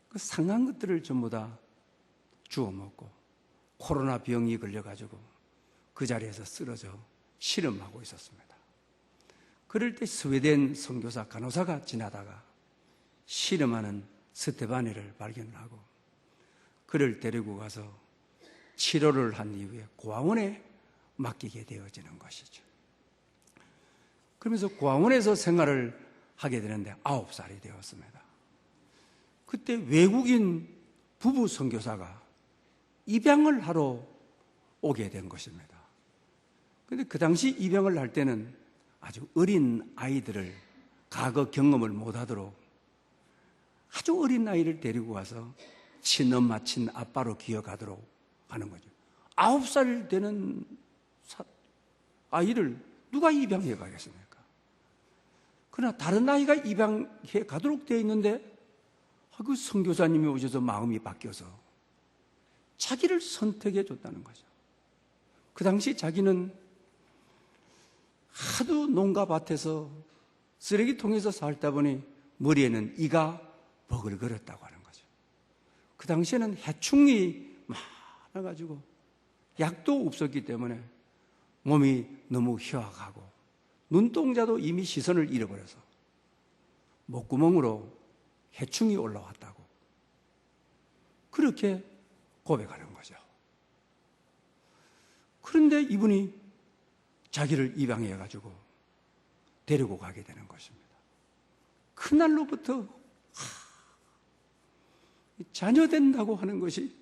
그 상한 것들을 전부 다 주워 먹고 코로나 병이 걸려가지고 그 자리에서 쓰러져 실험하고 있었습니다. 그럴 때 스웨덴 선교사 간호사가 지나다가 실험하는 스테바네를 발견하고 그를 데리고 가서 치료를 한 이후에 고아원에 맡기게 되어지는 것이죠. 그러면서 고아원에서 생활을 하게 되는데 9살이 되었습니다. 그때 외국인 부부 선교사가 입양을 하러 오게 된 것입니다. 그런데 그 당시 입양을 할 때는 아주 어린 아이들을 과거 경험을 못하도록 아주 어린 아이를 데리고 와서 친엄마, 친아빠로 기억하도록 하는 거죠. 9살 되는 아이를 누가 입양해 가겠습니까? 그러나 다른 아이가 입양해 가도록 되어 있는데 그 선교사님이 오셔서 마음이 바뀌어서 자기를 선택해 줬다는 거죠. 그 당시 자기는 하도 농가 밭에서 쓰레기통에서 살다 보니 머리에는 이가 버글거렸다고 하는 거죠. 그 당시에는 해충이 많아가지고 약도 없었기 때문에 몸이 너무 희화하고 눈동자도 이미 시선을 잃어버려서 목구멍으로 해충이 올라왔다고 그렇게 고백하는 거죠. 그런데 이분이 자기를 입양해가지고 데리고 가게 되는 것입니다. 그날로부터 자녀 된다고 하는 것이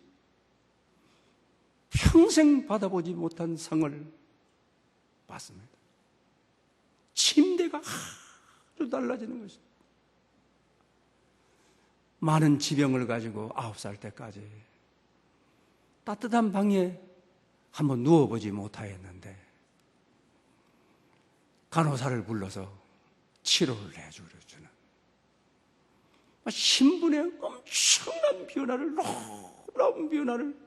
평생 받아보지 못한 상을 받습니다. 침대가 아주 달라지는 것입니다. 많은 지병을 가지고 9살 때까지 따뜻한 방에 한번 누워보지 못하였는데 간호사를 불러서 치료를 해주는 신분의 엄청난 변화를, 놀라운 변화를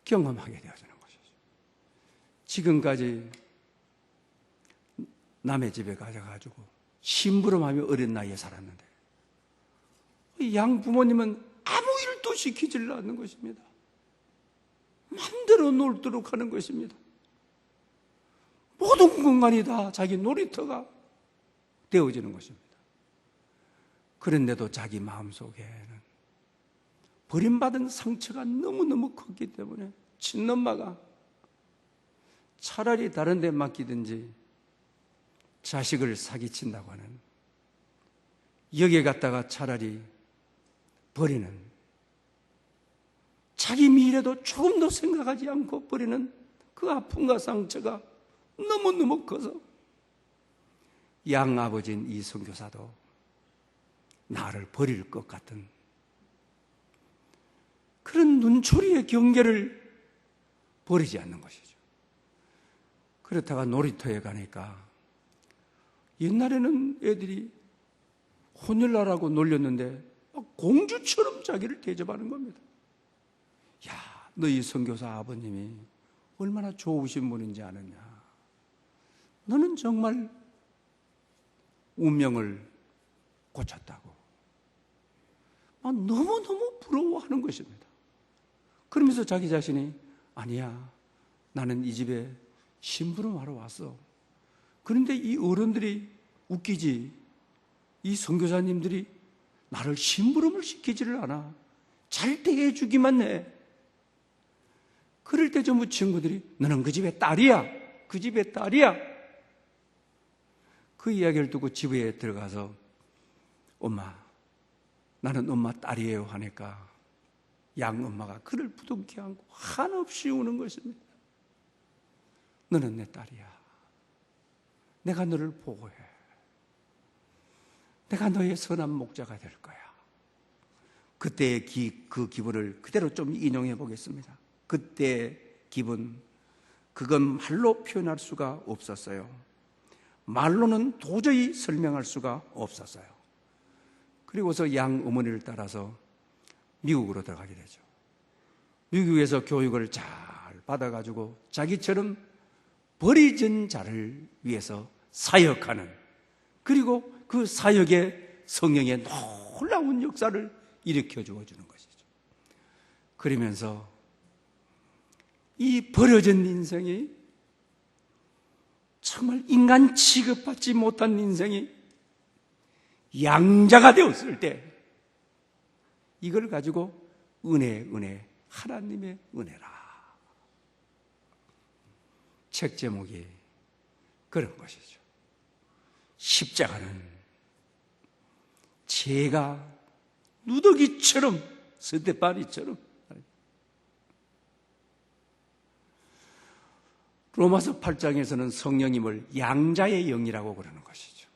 경험하게 되어지는 것이죠. 지금까지 남의 집에 가져가지고 심부름하며 어린 나이에 살았는데 양 부모님은 아무 일도 시키질 않는 것입니다. 마음대로 놀도록 하는 것입니다. 모든 공간이 다 자기 놀이터가 되어지는 것입니다. 그런데도 자기 마음속에는 버림받은 상처가 너무너무 컸기 때문에 친엄마가 차라리 다른 데 맡기든지 자식을 사기친다고 하는, 여기에 갖다가 차라리 버리는, 자기 미래도 조금도 생각하지 않고 버리는 그 아픔과 상처가 너무너무 커서 양아버지인 이 선교사도 나를 버릴 것 같은 그런 눈초리의 경계를 버리지 않는 것이죠. 그렇다가 놀이터에 가니까 옛날에는 애들이 혼혈나라고 놀렸는데 공주처럼 자기를 대접하는 겁니다. 야, 너희 선교사 아버님이 얼마나 좋으신 분인지 아느냐. 너는 정말 운명을 고쳤다고. 너무너무 부러워하는 것입니다. 그러면서 자기 자신이 아니야, 나는 이 집에 심부름하러 왔어. 그런데 이 어른들이 웃기지, 이 선교사님들이 나를 심부름을 시키지를 않아. 잘 대해주기만 해. 그럴 때 전부 친구들이 너는 그 집의 딸이야, 그 집의 딸이야. 그 이야기를 듣고 집에 들어가서 엄마, 나는 엄마 딸이에요 하니까 양엄마가 그를 부둥켜 안고 한없이 우는 것입니다. 너는 내 딸이야. 내가 너를 보호해. 내가 너의 선한 목자가 될 거야. 그때의 그 기분을 그대로 좀 인용해 보겠습니다. 그때의 기분, 그건 말로 표현할 수가 없었어요. 말로는 도저히 설명할 수가 없었어요. 그리고서 양 어머니를 따라서 미국으로 들어가게 되죠. 미국에서 교육을 잘 받아가지고 자기처럼 버려진 자를 위해서 사역하는, 그리고 그 사역에 성령의 놀라운 역사를 일으켜 주어주는 것이죠. 그러면서 이 버려진 인생이, 정말 인간 취급받지 못한 인생이 양자가 되었을 때, 이걸 가지고 은혜, 하나님의 은혜라. 책 제목이 그런 것이죠. 십자가는 죄가 누더기처럼, 스테파니처럼, 로마서 8장에서는 성령님을 양자의 영이라고 그러는 것이죠.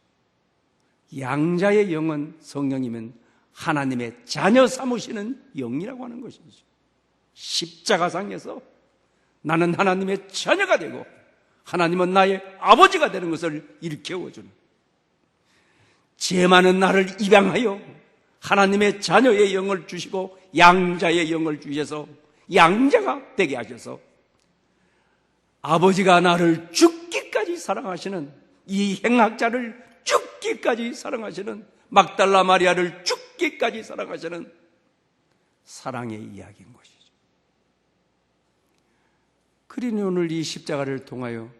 양자의 영은 성령님은 하나님의 자녀 삼으시는 영이라고 하는 것이죠. 십자가상에서 나는 하나님의 자녀가 되고 하나님은 나의 아버지가 되는 것을 일깨워주는, 죄 많은 나를 입양하여 하나님의 자녀의 영을 주시고 양자의 영을 주셔서 양자가 되게 하셔서 아버지가 나를 죽기까지 사랑하시는, 이 행악자를 죽기까지 사랑하시는, 막달라 마리아를 죽기까지 사랑하시는 사랑의 이야기인 것이죠. 그러니 오늘 이 십자가를 통하여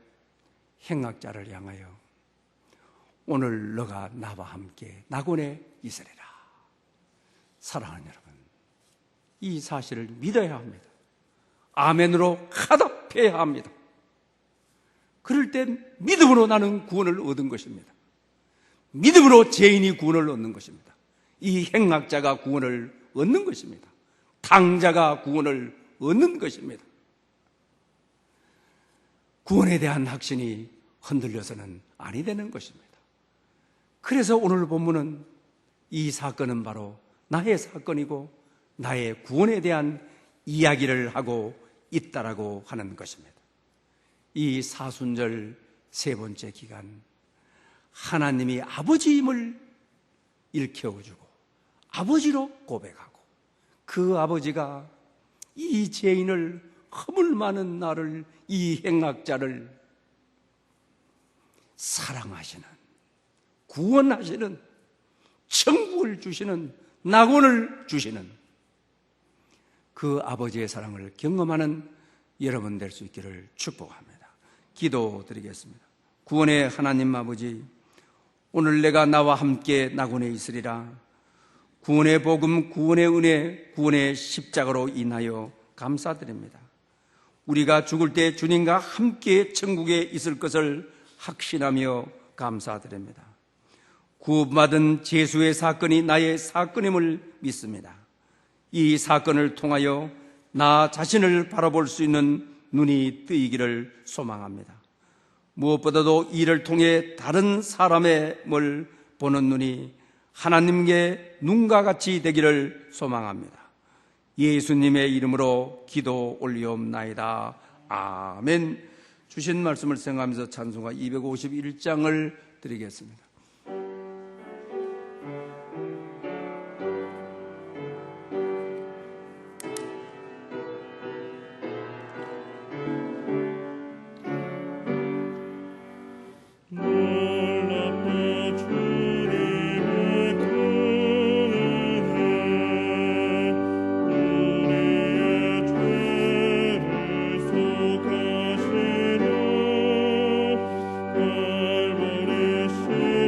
행악자를 향하여 오늘 너가 나와 함께 낙원에 있으리라. 사랑하는 여러분, 이 사실을 믿어야 합니다. 아멘으로 화답해야 합니다. 그럴 때 믿음으로 나는 구원을 얻은 것입니다. 믿음으로 죄인이 구원을 얻는 것입니다. 이 행악자가 구원을 얻는 것입니다. 탕자가 구원을 얻는 것입니다. 구원에 대한 확신이 흔들려서는 아니 되는 것입니다. 그래서 오늘 본문은 이 사건은 바로 나의 사건이고 나의 구원에 대한 이야기를 하고 있다라고 하는 것입니다. 이 사순절 세 번째 기간, 하나님이 아버지임을 일깨워주고 아버지로 고백하고, 그 아버지가 이 죄인을, 허물 많은 나를, 이 행악자를 사랑하시는, 구원하시는, 천국을 주시는, 낙원을 주시는 그 아버지의 사랑을 경험하는 여러분 될 수 있기를 축복합니다. 기도드리겠습니다. 구원의 하나님 아버지, 오늘 내가 나와 함께 낙원에 있으리라. 구원의 복음, 구원의 은혜, 구원의 십자가로 인하여 감사드립니다. 우리가 죽을 때 주님과 함께 천국에 있을 것을 확신하며 감사드립니다. 구원받은 예수의 사건이 나의 사건임을 믿습니다. 이 사건을 통하여 나 자신을 바라볼 수 있는 눈이 뜨이기를 소망합니다. 무엇보다도 이를 통해 다른 사람의 뭘 보는 눈이 하나님의 눈과 같이 되기를 소망합니다. 예수님의 이름으로 기도 올리옵나이다. 아멘. 주신 말씀을 생각하면서 찬송가 251장을 드리겠습니다. 시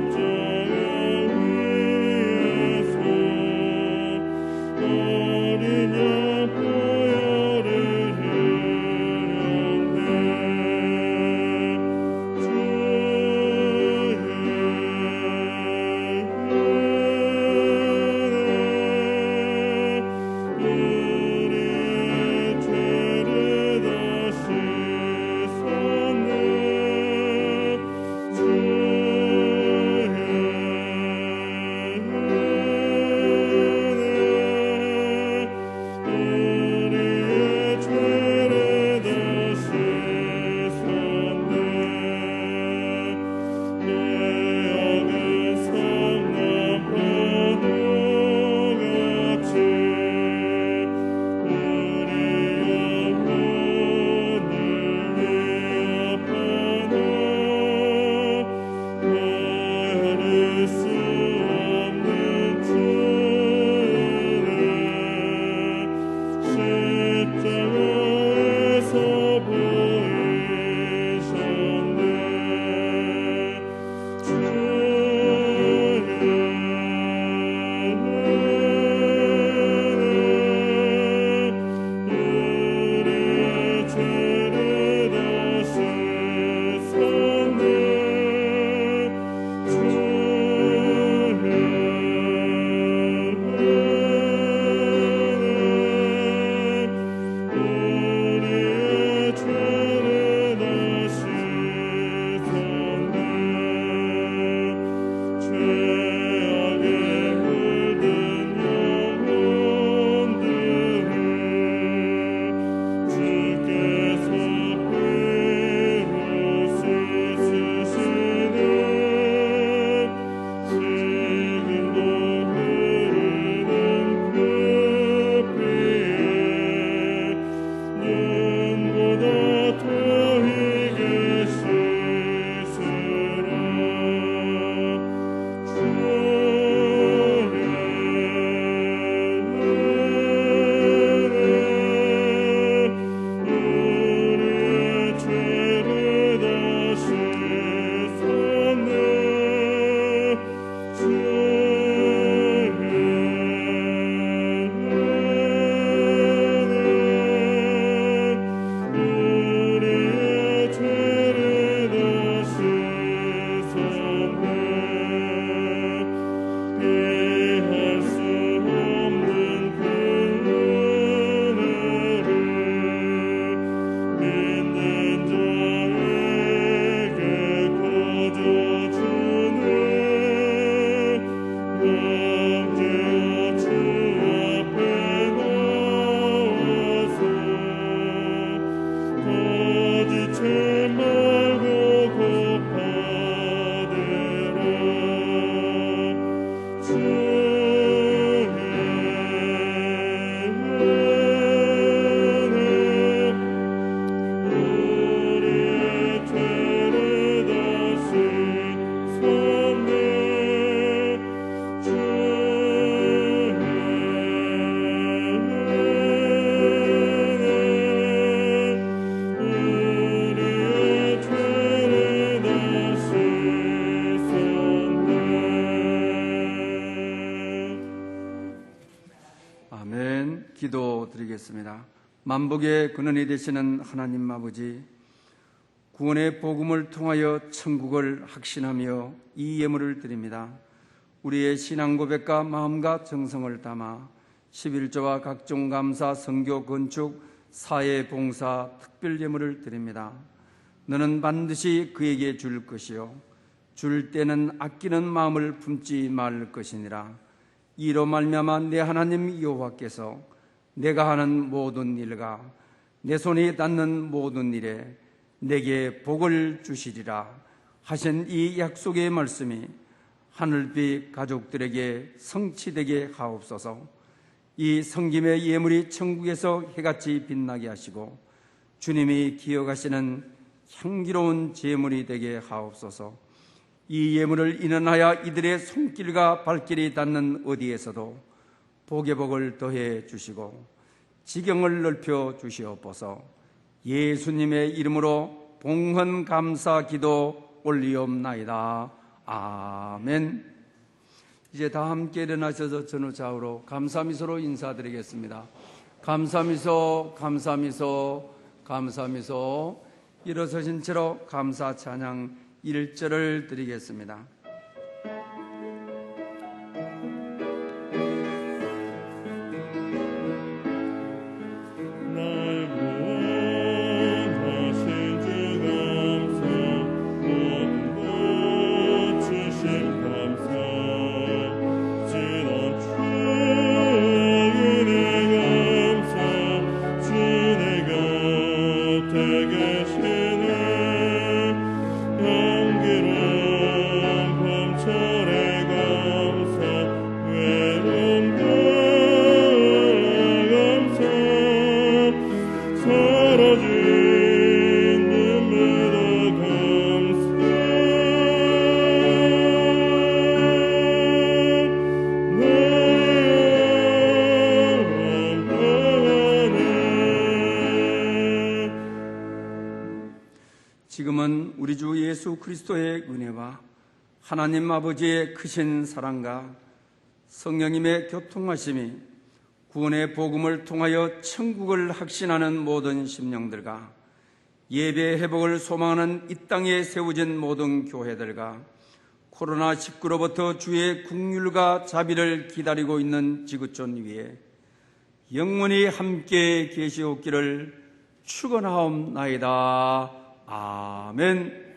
기도드리겠습니다. 만복의 근원이 되시는 하나님 아버지, 구원의 복음을 통하여 천국을 확신하며 이 예물을 드립니다. 우리의 신앙 고백과 마음과 정성을 담아 11조와 각종 감사, 선교, 건축, 사회 봉사, 특별 예물을 드립니다. 너는 반드시 그에게 줄 것이요 줄 때는 아끼는 마음을 품지 말 것이니라. 이로 말미암아 내 하나님 여호와께서 내가 하는 모든 일과 내 손이 닿는 모든 일에 내게 복을 주시리라 하신 이 약속의 말씀이 하늘빛 가족들에게 성취되게 하옵소서. 이 성김의 예물이 천국에서 해같이 빛나게 하시고 주님이 기억하시는 향기로운 제물이 되게 하옵소서. 이 예물을 인원하여 이들의 손길과 발길이 닿는 어디에서도 복의 복을 더해 주시고 지경을 넓혀 주시옵소서. 예수님의 이름으로 봉헌 감사 기도 올리옵나이다. 아멘. 이제 다 함께 일어나셔서 전후 좌우로 감사미소로 인사드리겠습니다. 감사미소, 감사미소, 감사미소. 일어서신 채로 감사 찬양 1절을 드리겠습니다. 날 구원하신 주 감사, 모든 것 주신 감사, 지나친 은혜 감사, 주내 곁에 계시네. 향기로운 봄철의 감사, 외로움과 감사, 사라진 눈물도 감사. 지금은 우리 주 예수 그리스도의 은혜와 하나님 아버지의 크신 사랑과 성령님의 교통하심이 구원의 복음을 통하여 천국을 확신하는 모든 심령들과 예배 회복을 소망하는 이 땅에 세워진 모든 교회들과 코로나19로부터 주의 긍휼과 자비를 기다리고 있는 지구촌 위에 영원히 함께 계시옵기를 축원하옵나이다. 아멘.